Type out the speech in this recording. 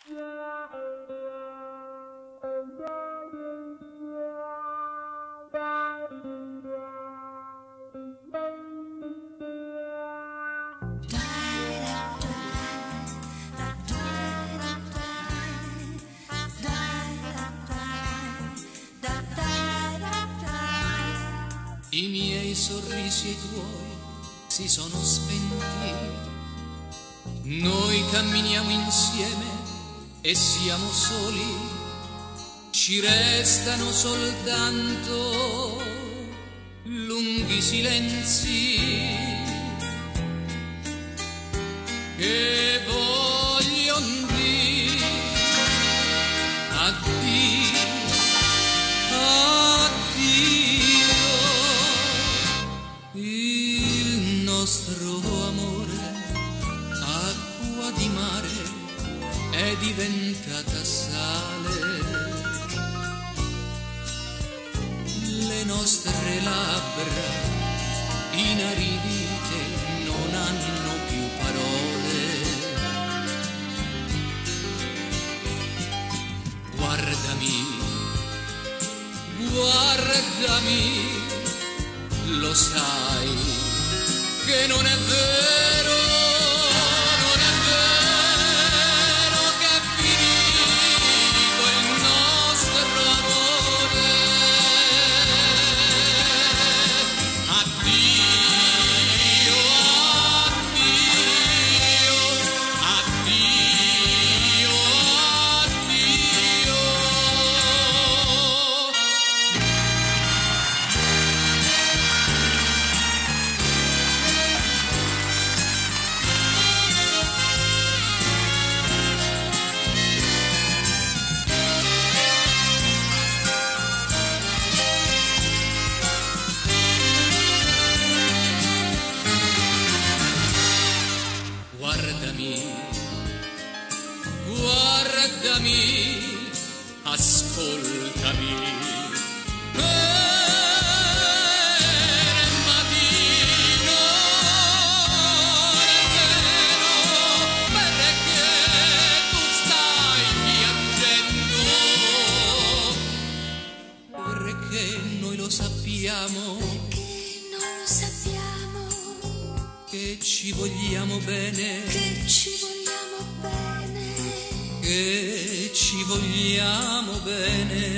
I miei sorrisi e i tuoi si sono spenti, noi camminiamo insieme e siamo soli, ci restano soltanto lunghi silenzi che voglion dire addio, addio. Il nostro amore, acqua di mare, è diventata sale. Le nostre labbra inaridite non hanno più parole. Guardami, guardami, lo sai che non è vero, non è vero che è finito il nostro amore. Addio, addio, addio, addio. Guardami, guardami, ascoltami. Per mattino nero, perché tu stai piangendo, perché noi lo sappiamo, che ci vogliamo bene, che ci vogliamo bene, che ci vogliamo bene.